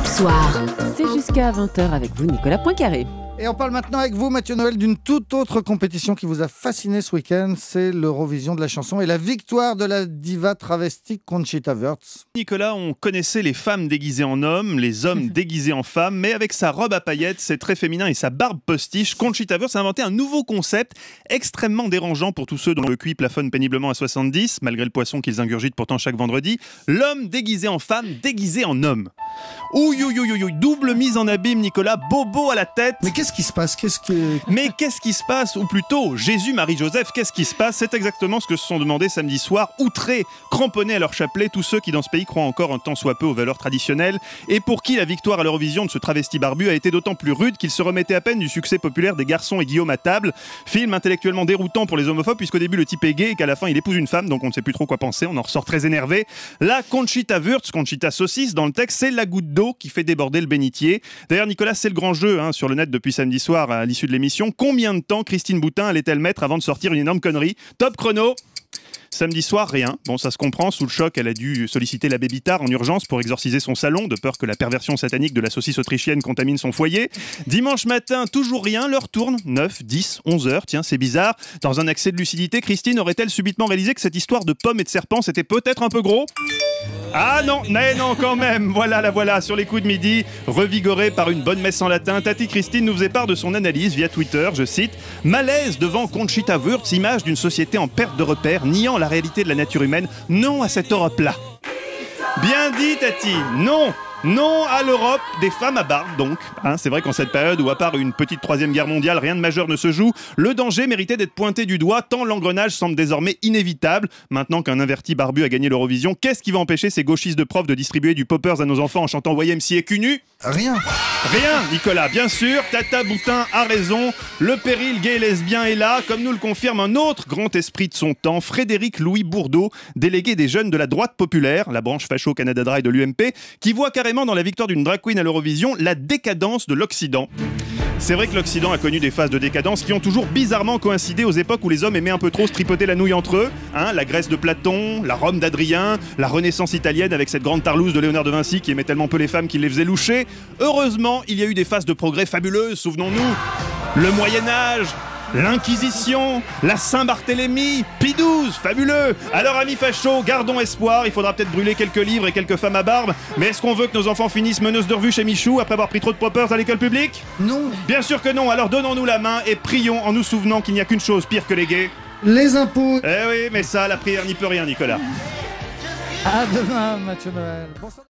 Europe Soir. C'est jusqu'à 20h avec vous, Nicolas Poincaré. Et on parle maintenant avec vous, Mathieu Noël, d'une toute autre compétition qui vous a fasciné ce week-end. C'est l'Eurovision de la chanson et la victoire de la diva travestie Conchita Wurst. Nicolas, on connaissait les femmes déguisées en hommes, les hommes déguisés en femmes, mais avec sa robe à paillettes, c'est très féminin et sa barbe postiche, Conchita Wurst a inventé un nouveau concept extrêmement dérangeant pour tous ceux dont le QI plafonne péniblement à 70, malgré le poisson qu'ils ingurgitent pourtant chaque vendredi. L'homme déguisé en femme, déguisé en homme. Ouïe, double mise en abîme, Nicolas, bobo à la tête. Mais qu'est-ce qui se passe? Mais qu'est-ce qui se passe? Ou plutôt, Jésus, Marie, Joseph, qu'est-ce qui se passe? C'est exactement ce que se sont demandés samedi soir, outrés, cramponnés à leur chapelet, tous ceux qui dans ce pays croient encore un tant soit peu aux valeurs traditionnelles, et pour qui la victoire à l'Eurovision de ce travesti barbu a été d'autant plus rude qu'il se remettait à peine du succès populaire des Garçons et Guillaume à table. Film intellectuellement déroutant pour les homophobes, puisqu'au début le type est gay et qu'à la fin il épouse une femme, donc on ne sait plus trop quoi penser, on en ressort très énervé. La Conchita Wurst, Conchita saucisse dans le texte, c'est la goutte d'eau qui fait déborder le bénitier. D'ailleurs, Nicolas, c'est le grand jeu sur le net depuis samedi soir à l'issue de l'émission. Combien de temps Christine Boutin allait-elle mettre avant de sortir une énorme connerie? Top chrono. Samedi soir, rien. Bon, ça se comprend. Sous le choc, elle a dû solliciter l'abbé Bittard en urgence pour exorciser son salon, de peur que la perversion satanique de la saucisse autrichienne contamine son foyer. Dimanche matin, toujours rien. L'heure tourne. 9, 10, 11 heures. Tiens, c'est bizarre. Dans un accès de lucidité, Christine aurait-elle subitement réalisé que cette histoire de pommes et de serpents, c'était peut-être un peu gros? Ah non, mais non, quand même. Voilà, sur les coups de midi, revigorée par une bonne messe en latin, Tati Christine nous faisait part de son analyse via Twitter, je cite, « Malaise devant Conchita Wurst, image d'une société en perte de repères, niant la réalité de la nature humaine, non à cette Europe-là. » Bien dit, Tati, non. Non à l'Europe des femmes à barbe, donc. C'est vrai qu'en cette période où, à part une petite troisième guerre mondiale, rien de majeur ne se joue, le danger méritait d'être pointé du doigt, tant l'engrenage semble désormais inévitable. Maintenant qu'un inverti barbu a gagné l'Eurovision, qu'est-ce qui va empêcher ces gauchistes de profs de distribuer du poppers à nos enfants en chantant YMCA et cul nu? Rien, Nicolas, bien sûr, Tata Boutin a raison, le péril gay et lesbien est là, comme nous le confirme un autre grand esprit de son temps, Frédéric Louis Bourdeau, délégué des jeunes de la droite populaire, la branche facho Canada Dry de l'UMP, qui voit carrément dans la victoire d'une drag queen à l'Eurovision la décadence de l'Occident. C'est vrai que l'Occident a connu des phases de décadence qui ont toujours bizarrement coïncidé aux époques où les hommes aimaient un peu trop se tripoter la nouille entre eux. La Grèce de Platon, la Rome d'Adrien, la Renaissance italienne avec cette grande tarlouse de Léonard de Vinci qui aimait tellement peu les femmes qu'il les faisait loucher. Heureusement, il y a eu des phases de progrès fabuleuses, souvenons-nous. Le Moyen-Âge, l'Inquisition, la Saint-Barthélemy, Pie XII, fabuleux. Alors amis fachos, gardons espoir, il faudra peut-être brûler quelques livres et quelques femmes à barbe, mais est-ce qu'on veut que nos enfants finissent meneuses de revue chez Michou après avoir pris trop de poppers à l'école publique? non. Bien sûr que non, alors donnons-nous la main et prions en nous souvenant qu'il n'y a qu'une chose pire que les gays. Les impôts. Eh oui, mais ça, la prière n'y peut rien, Nicolas. À demain, Mathieu Noël. Bonsoir.